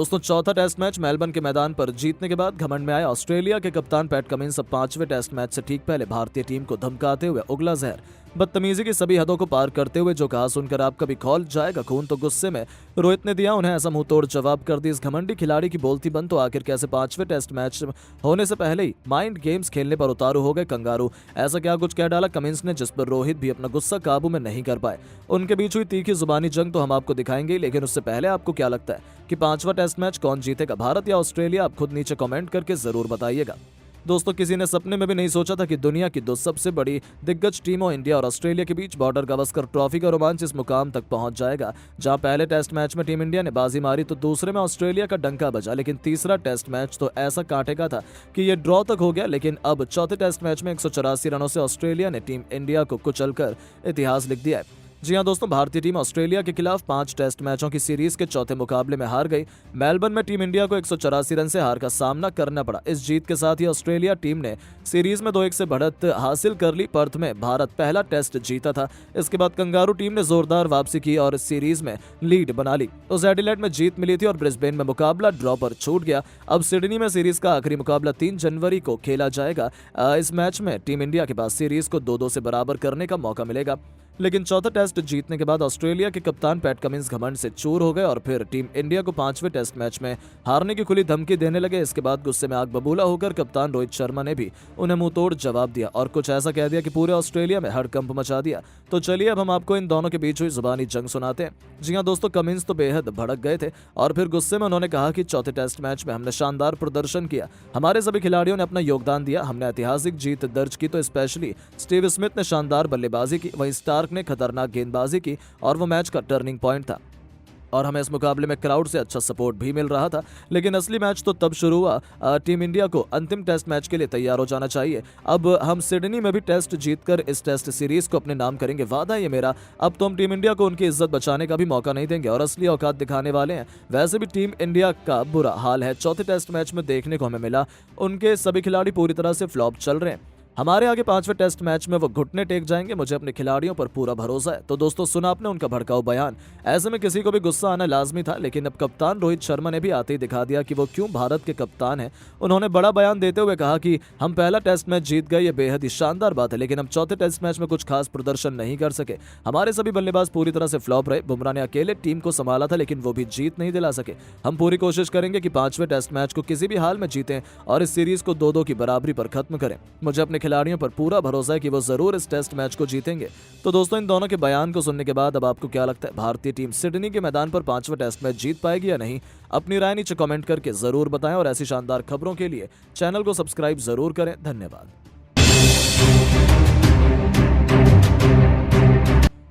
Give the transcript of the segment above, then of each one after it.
दोस्तों चौथा test match Melbourne के मैदान पर जीतने के बाद घमंड में आए ऑस्ट्रेलिया के कप्तान पैट कमिंस अब पांचवें टेस्ट मैच से ठीक पहले भारतीय टीम को धमकाते हुए उगला जहर बदतमीजी की सभी हदों को पार करते हुए जो कहा सुनकर आपका भी खौल जाएगा खून। तो गुस्से में रोहित ने दिया उन्हें ऐसा मुंह तोड़ जवाब कर दी इस घमंडी खिलाड़ी की बोलती बंद। तो आखिर कैसे पांचवें टेस्ट मैच होने से पहले ही माइंड गेम्स खेलने पर उतारू हो गए कंगारू। ऐसा क्या कुछ कह डाला कमिंस ने जिस पर रोहित भी अपना गुस्सा काबू में नहीं कर पाए। उनके बीच हुई तीखी जुबानी जंग तो हम आपको दिखाएंगे, लेकिन उससे पहले आपको क्या लगता है कि पांचवा टेस्ट मैच कौन जीतेगा, भारत या ऑस्ट्रेलिया? आप खुद नीचे कमेंट करके जरूर बताइएगा। दोस्तों किसी ने सपने में भी नहीं सोचा था कि दुनिया की दो सबसे बड़ी दिग्गज टीमों इंडिया और ऑस्ट्रेलिया के बीच बॉर्डर गावस्कर ट्रॉफी का रोमांच इस मुकाम तक पहुंच जाएगा। जहां पहले टेस्ट मैच में टीम इंडिया ने बाजी मारी तो दूसरे में ऑस्ट्रेलिया का डंका बजा, लेकिन तीसरा टेस्ट मैच तो ऐसा कांटे का था कि ये ड्रॉ तक हो गया। लेकिन अब चौथे टेस्ट मैच में 184 रनों से ऑस्ट्रेलिया ने टीम इंडिया को कुचलकर इतिहास लिख दिया है। जी हां दोस्तों, भारतीय टीम ऑस्ट्रेलिया के खिलाफ 5 टेस्ट मैचों की सीरीज के चौथे मुकाबले में हार गई। मेलबर्न में टीम इंडिया को 184 रन से हार का सामना करना पड़ा। इस जीत के साथ ही ऑस्ट्रेलिया टीम ने सीरीज में 2-1 से बढ़त हासिल कर ली। पर्थ में भारत पहला टेस्ट जीता था। इसके बाद कंगारू टीम ने जोरदार वापसी की और सीरीज में लीड बना ली। उस एडिलेड में जीत मिली थी और ब्रिस्बेन में मुकाबला ड्रॉ पर छूट गया। अब सिडनी में सीरीज का आखिरी मुकाबला 3 जनवरी को खेला जाएगा। इस मैच में टीम इंडिया के पास सीरीज को 2-2 से बराबर करने का मौका मिलेगा। लेकिन चौथा टेस्ट जीतने के बाद ऑस्ट्रेलिया के कप्तान पैट कमिंस घमंड से चूर हो गए और फिर टीम इंडिया को 5वें टेस्ट मैच में हारने की खुली धमकी देने लगे। इसके बाद गुस्से में आग बबूला होकर कप्तान रोहित शर्मा ने भी उन्हें मुंह तोड़ जवाब दिया और कुछ ऐसा कह दिया कि पूरे ऑस्ट्रेलिया में हड़कंप मचा दिया। तो चलिए अब हम आपको इन दोनों के बीच हुई जुबानी जंग सुनाते हैं। जी हाँ दोस्तों, कमिंस तो बेहद भड़क गए थे और फिर गुस्से में उन्होंने कहा कि चौथे टेस्ट मैच में हमने शानदार प्रदर्शन किया, हमारे सभी खिलाड़ियों ने अपना योगदान दिया, हमने ऐतिहासिक जीत दर्ज की। तो स्पेशली स्टीव स्मिथ ने शानदार बल्लेबाजी की, वहीं स्टार्क ने खतरनाक गेंदबाजी की और वो मैच का टर्निंग पॉइंट था और हमें इस मुकाबले में क्राउड से अच्छा सपोर्ट भी मिल रहा था। लेकिन असली मैच तो तब शुरू हुआ। टीम इंडिया को अंतिम टेस्ट मैच के लिए तैयार हो जाना चाहिए। अब हम सिडनी में भी टेस्ट जीतकर इस टेस्ट सीरीज को अपने नाम करेंगे, वादा है ये मेरा। अब तो हम टीम इंडिया को उनकी इज्जत बचाने का भी मौका नहीं देंगे और असली औकात दिखाने वाले हैं। वैसे भी टीम इंडिया का बुरा हाल है, चौथे टेस्ट मैच में देखने को हमें मिला। उनके सभी खिलाड़ी पूरी तरह से फ्लॉप चल रहे हैं। हमारे आगे 5वें टेस्ट मैच में वो घुटने टेक जाएंगे, मुझे अपने खिलाड़ियों पर पूरा भरोसा है। तो दोस्तों सुना आपने उनका भड़काऊ बयान। ऐसे में किसी को भी गुस्सा आना लाजमी था, लेकिन अब कप्तान रोहित शर्मा ने भी आते ही दिखा दिया कि वो क्यों भारत के कप्तान हैं। उन्होंने बड़ा बयान देते हुए कहा कि हम पहला टेस्ट मैच जीत गए, ये बेहद ही शानदार बात है, लेकिन हम चौथे टेस्ट मैच में कुछ खास प्रदर्शन नहीं कर सके। हमारे सभी बल्लेबाज पूरी तरह से फ्लॉप रहे। बुमराह ने अकेले टीम को संभाला था, लेकिन वो भी जीत नहीं दिला सके। हम पूरी कोशिश करेंगे कि 5वें टेस्ट मैच को किसी भी हाल में जीतें और इस सीरीज को 2-2 की बराबरी पर खत्म करें। मुझे अपने खिलाड़ियों पर पूरा भरोसा है कि वो जरूर इस टेस्ट मैच को जीतेंगे। तो दोस्तों इन दोनों के बयान को सुनने के बाद अब आपको क्या लगता है, भारतीय टीम सिडनी के मैदान पर 5वां टेस्ट मैच जीत पाएगी या नहीं? अपनी राय नीचे कमेंट करके जरूर बताएं और ऐसी शानदार खबरों के लिए चैनल को सब्सक्राइब जरूर करें। धन्यवाद।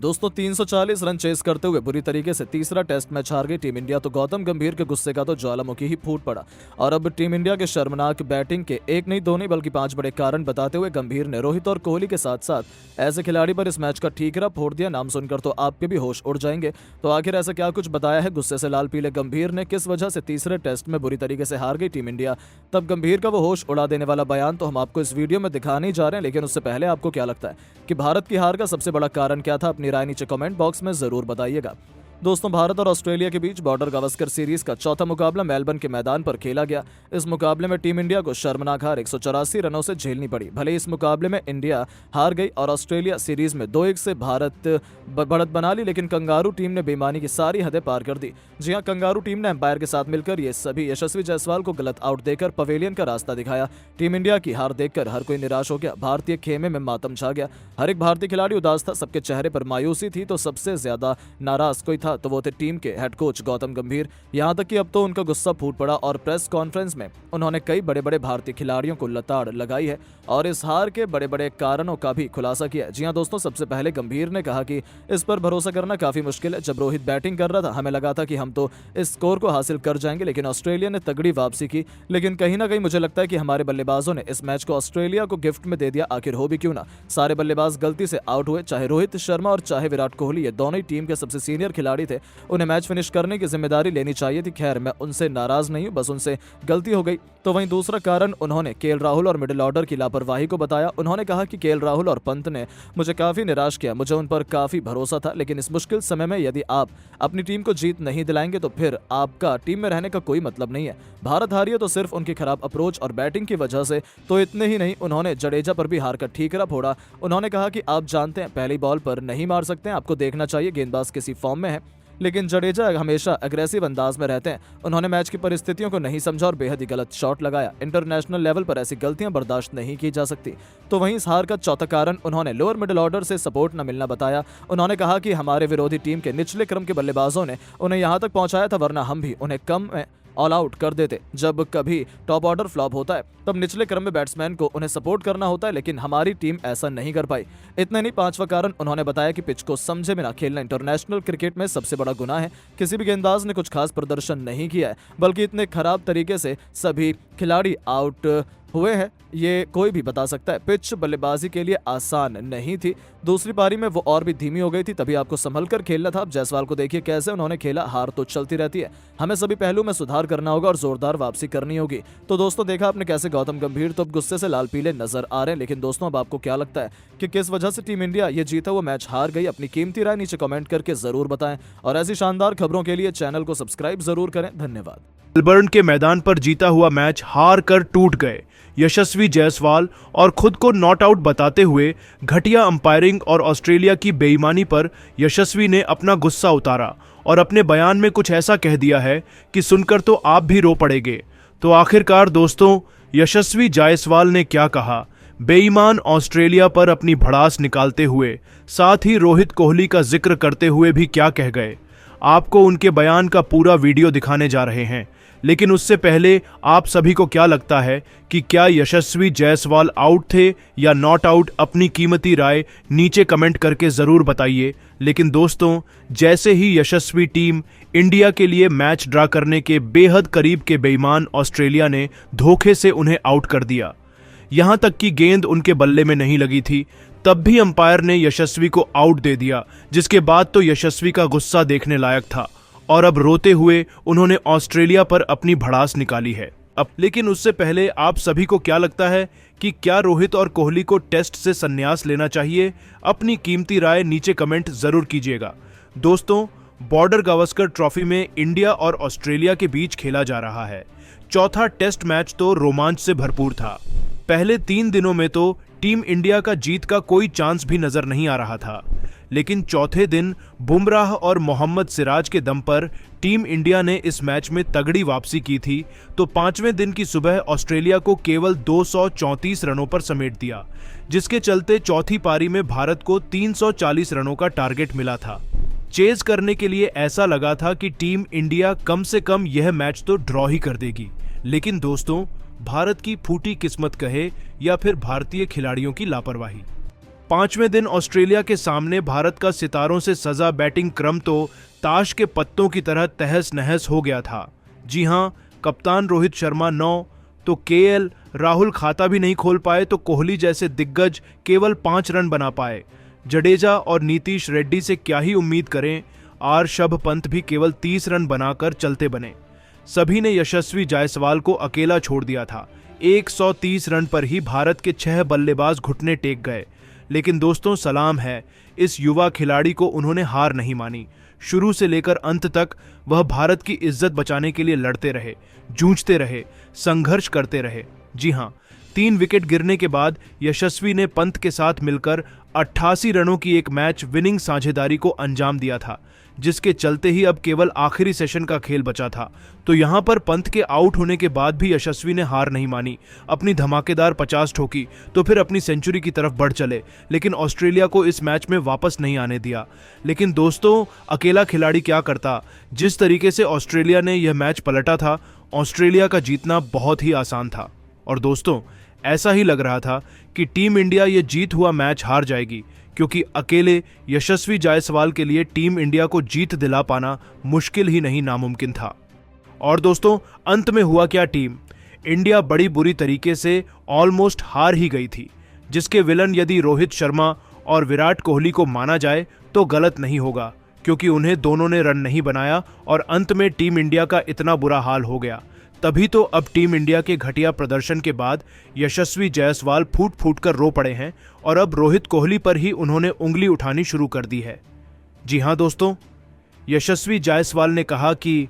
दोस्तों 340 रन चेस करते हुए बुरी तरीके से तीसरा टेस्ट मैच हार गई टीम इंडिया। तो गौतम गंभीर के गुस्से का तो ज्वालामुखी ही फूट पड़ा और अब टीम इंडिया के शर्मनाक बैटिंग के एक नहीं दो नहीं बल्कि 5 बड़े कारण बताते हुए गंभीर ने रोहित और कोहली के साथ साथ ऐसे खिलाड़ी पर इस मैच का ठीकरा फोड़ दिया, नाम सुनकर तो आपके भी होश उड़ जाएंगे। तो आखिर ऐसा क्या कुछ बताया है गुस्से से लाल पीले गंभीर ने, किस वजह से तीसरे टेस्ट में बुरी तरीके से हार गई टीम इंडिया? तब गंभीर का वो होश उड़ा देने वाला बयान तो हम आपको इस वीडियो में दिखाने ही जा रहे हैं, लेकिन उससे पहले आपको क्या लगता है कि भारत की हार का सबसे बड़ा कारण क्या था? अपनी राय नीचे कमेंट बॉक्स में जरूर बताइएगा। दोस्तों भारत और ऑस्ट्रेलिया के बीच बॉर्डर गावस्कर सीरीज का चौथा मुकाबला मेलबर्न के मैदान पर खेला गया। इस मुकाबले में टीम इंडिया को शर्मनाक हार 184 रनों से झेलनी पड़ी। भले इस मुकाबले में इंडिया हार गई और ऑस्ट्रेलिया सीरीज में 2-1 से भारत बढ़त बना ली, लेकिन कंगारू टीम ने बेईमानी की सारी हदें पार कर दी। जी हां, कंगारू टीम ने एम्पायर के साथ मिलकर ये सभी यशस्वी जायसवाल को गलत आउट देकर पवेलियन का रास्ता दिखाया। टीम इंडिया की हार देखकर हर कोई निराश हो गया। भारतीय खेमे में मातम छा गया। हर एक भारतीय खिलाड़ी उदास था, सबके चेहरे पर मायूसी थी। तो सबसे ज्यादा नाराज कोई था तो वो थे टीम के हेड कोच गौतम गंभीर। यहां तक कि अब तो उनका गुस्सा फूट पड़ा और प्रेस कॉन्फ्रेंस में उन्होंने कई बड़े बड़े भारतीय खिलाड़ियों को लताड़ लगाई है और इस हार के बड़े बड़े कारणों का भी खुलासा किया। जी हां दोस्तों, सबसे पहले गंभीर ने कहा कि इस पर भरोसा करना काफी मुश्किल है। जब रोहित बैटिंग कर रहा था हमें लगा था कि हम तो इस स्कोर को हासिल कर जाएंगे, लेकिन ऑस्ट्रेलिया ने तगड़ी वापसी की। लेकिन कहीं ना कहीं मुझे लगता है कि हमारे बल्लेबाजों ने इस मैच को ऑस्ट्रेलिया को गिफ्ट में दे दिया। आखिर हो भी क्यों ना, सारे बल्लेबाज गलती से आउट हुए, चाहे रोहित शर्मा और चाहे विराट कोहली। ये दोनों ही टीम के सबसे सीनियर खिलाड़ी खिलाड़ी थे, उन्हें मैच फिनिश करने की जिम्मेदारी लेनी चाहिए थी। खैर, मैं उनसे नाराज नहीं हूँ, बस उनसे गलती हो गई। तो वहीं दूसरा कारण उन्होंने केएल राहुल और मिडिल ऑर्डर की लापरवाही को बताया। उन्होंने कहा कि केएल राहुल और पंत ने मुझे काफी निराश किया, मुझे उन पर काफी भरोसा था, लेकिन इस मुश्किल समय में यदि आप अपनी टीम को जीत नहीं दिलाएंगे तो फिर आपका टीम में रहने का कोई मतलब नहीं है। भारत हारी है तो सिर्फ उनकी खराब अप्रोच और बैटिंग की वजह से। तो इतने ही नहीं, उन्होंने जडेजा पर भी हार का ठीकरा फोड़ा। उन्होंने कहा कि आप जानते हैं पहली बॉल पर नहीं मार सकते हैं, आपको देखना चाहिए गेंदबाज किसी फॉर्म में है, लेकिन जडेजा हमेशा अग्रेसिव अंदाज में रहते हैं। उन्होंने मैच की परिस्थितियों को नहीं समझा और बेहद ही गलत शॉट लगाया। इंटरनेशनल लेवल पर ऐसी गलतियां बर्दाश्त नहीं की जा सकती। तो वहीं इस हार का चौथा कारण उन्होंने लोअर मिडिल ऑर्डर से सपोर्ट न मिलना बताया। उन्होंने कहा कि हमारे विरोधी टीम के निचले क्रम के बल्लेबाजों ने उन्हें यहां तक पहुंचाया था, वरना हम भी उन्हें कम में ऑल आउट कर देते। जब कभी टॉप ऑर्डर फ्लॉप होता है तब निचले क्रम में बैट्समैन को उन्हें सपोर्ट करना होता है, लेकिन हमारी टीम ऐसा नहीं कर पाई। इतना नहीं, पांचवा कारण उन्होंने बताया कि पिच को समझे बिना खेलना इंटरनेशनल क्रिकेट में सबसे बड़ा गुनाह है। किसी भी गेंदबाज ने कुछ खास प्रदर्शन नहीं किया है, बल्कि इतने खराब तरीके से सभी खिलाड़ी आउट हुए हैं, ये कोई भी बता सकता है। पिच बल्लेबाजी के लिए आसान नहीं थी। दूसरी पारी में वो और भी धीमी हो गई थी, तभी आपको संभल कर खेलना था। अब जायसवाल को देखिए कैसे उन्होंने खेला, हार तो चलती रहती है। हमें सभी पहलू में सुधार करना होगा और जोरदार वापसी करनी होगी। तो दोस्तों, देखा आपने कैसे गौतम गंभीर तो अब गुस्से से लाल पीले नजर आ रहे हैं, लेकिन दोस्तों अब आपको क्या लगता है कि किस वजह से टीम इंडिया ये जीता हुआ मैच हार गई? अपनी कीमती राय नीचे कमेंट करके जरूर बताएं और ऐसी शानदार खबरों के लिए चैनल को सब्सक्राइब जरूर करें। धन्यवाद। मेलबर्न के मैदान पर जीता हुआ मैच हार कर टूट गए यशस्वी जायसवाल और खुद को नॉट आउट बताते हुए घटिया अंपायरिंग और ऑस्ट्रेलिया की बेईमानी पर यशस्वी ने अपना गुस्सा उतारा और अपने बयान में कुछ ऐसा कह दिया है कि सुनकर तो आप भी रो पड़ेंगे। तो आखिरकार दोस्तों, यशस्वी जायसवाल ने क्या कहा, बेईमान ऑस्ट्रेलिया पर अपनी भड़ास निकालते हुए, साथ ही रोहित कोहली का जिक्र करते हुए भी क्या कह गए, आपको उनके बयान का पूरा वीडियो दिखाने जा रहे हैं। लेकिन उससे पहले आप सभी को क्या लगता है कि क्या यशस्वी जायसवाल आउट थे या नॉट आउट? अपनी कीमती राय नीचे कमेंट करके ज़रूर बताइए। लेकिन दोस्तों, जैसे ही यशस्वी टीम इंडिया के लिए मैच ड्रा करने के बेहद करीब के बेईमान ऑस्ट्रेलिया ने धोखे से उन्हें आउट कर दिया। यहां तक कि गेंद उनके बल्ले में नहीं लगी थी, तब भी अंपायर ने यशस्वी को आउट दे दिया, जिसके बाद तो यशस्वी का गुस्सा देखने लायक था और अब रोते हुए उन्होंने ऑस्ट्रेलिया पर अपनी भड़ास निकाली है। लेकिन उससे पहले आप सभी को क्या लगता है कि क्या रोहित और कोहली को टेस्ट से संन्यास लेना चाहिए? अपनी कीमती राय नीचे कमेंट जरूर कीजिएगा। दोस्तों, बॉर्डर गावस्कर ट्रॉफी में इंडिया और ऑस्ट्रेलिया के बीच खेला जा रहा है। चौथा टेस्ट मैच तो रोमांच से भरपूर था। पहले 3 दिनों में तो टीम इंडिया का जीत का कोई चांस भी नजर नहीं आ रहा था, लेकिन चौथे दिन बुमराह और मोहम्मद सिराज के दम पर टीम इंडिया ने इस मैच में तगड़ी वापसी की थी। तो 5वें दिन की सुबह ऑस्ट्रेलिया को केवल 234 रनों पर समेट दिया, जिसके चलते चौथी पारी में भारत को 340 रनों का टारगेट मिला था। चेज करने के लिए ऐसा लगा था कि टीम इंडिया कम से कम यह मैच तो ड्रॉ ही कर देगी। लेकिन दोस्तों, भारत की फूटी किस्मत कहे या फिर भारतीय खिलाड़ियों की लापरवाही, 5वें दिन ऑस्ट्रेलिया के सामने भारत का सितारों से सजा बैटिंग क्रम तो ताश के पत्तों की तरह तहस नहस हो गया था। जी हां, कप्तान रोहित शर्मा 9 तो केएल राहुल खाता भी नहीं खोल पाए, तो कोहली जैसे दिग्गज केवल 5 रन बना पाए। जडेजा और नीतीश रेड्डी से क्या ही उम्मीद करें, ऋषभ पंत भी केवल 30 रन बनाकर चलते बने। सभी ने यशस्वी जायसवाल को अकेला छोड़ दिया था। 130 रन पर ही भारत के 6 बल्लेबाज घुटने टेक गए। लेकिन दोस्तों, सलाम है इस युवा खिलाड़ी को, उन्होंने हार नहीं मानी। शुरू से लेकर अंत तक वह भारत की इज्जत बचाने के लिए लड़ते रहे, जूझते रहे, संघर्ष करते रहे। जी हां, 3 विकेट गिरने के बाद यशस्वी ने पंत के साथ मिलकर 88 रनों की एक मैच विनिंग साझेदारी को अंजाम दिया था, जिसके चलते ही अब केवल आखिरी सेशन का खेल बचा था। तो यहां पर पंत के आउट होने के बाद भी यशस्वी ने हार नहीं मानी, अपनी धमाकेदार 50 ठोकी, तो फिर अपनी सेंचुरी की तरफ बढ़ चले, लेकिन ऑस्ट्रेलिया को इस मैच में वापस नहीं आने दिया। लेकिन दोस्तों, अकेला खिलाड़ी क्या करता? जिस तरीके से ऑस्ट्रेलिया ने यह मैच पलटा था, ऑस्ट्रेलिया का जीतना बहुत ही आसान था। और दोस्तों, ऐसा ही लग रहा था कि टीम इंडिया ये जीत हुआ मैच हार जाएगी, क्योंकि अकेले यशस्वी जायसवाल के लिए टीम इंडिया को जीत दिला पाना मुश्किल ही नहीं, नामुमकिन था। और दोस्तों, अंत में हुआ क्या? टीम इंडिया बड़ी बुरी तरीके से ऑलमोस्ट हार ही गई थी, जिसके विलन यदि रोहित शर्मा और विराट कोहली को माना जाए तो गलत नहीं होगा। क्योंकि उन्हें दोनों ने रन नहीं बनाया और अंत में टीम इंडिया का इतना बुरा हाल हो गया। तभी तो अब टीम इंडिया के घटिया प्रदर्शन के बाद यशस्वी जायसवाल फूट फूट कर रो पड़े हैं और अब रोहित कोहली पर ही उन्होंने उंगली उठानी शुरू कर दी है। जी हां दोस्तों, यशस्वी जायसवाल ने कहा कि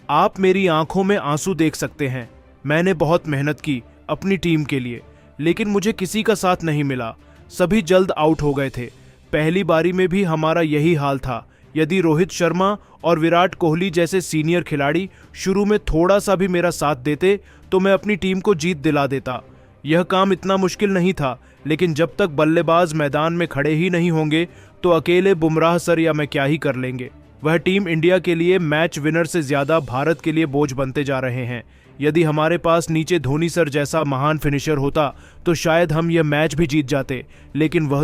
आप मेरी आंखों में आंसू देख सकते हैं। मैंने बहुत मेहनत की अपनी टीम के लिए, लेकिन मुझे किसी का साथ नहीं मिला। सभी जल्द आउट हो गए थे। पहली बारी में भी हमारा यही हाल था। यदि रोहित शर्मा और विराट कोहली जैसे सीनियर खिलाड़ी शुरू में थोड़ा सा भी मेरा साथ देते तो मैं अपनी टीम को जीत दिला देता। यह काम इतना मुश्किल नहीं था, लेकिन जब तक बल्लेबाज मैदान में खड़े ही नहीं होंगे तो अकेले बुमराह सर या मैं क्या ही कर लेंगे। वह टीम इंडिया के लिए मैच विनर से ज्यादा भारत के लिए बोझ बनते जा रहे हैं। यदि हमारे पास नीचे धोनी सर जैसा महान फिनिशर होता तो शायद हम यह मैच भी जीत जाते, लेकिन वह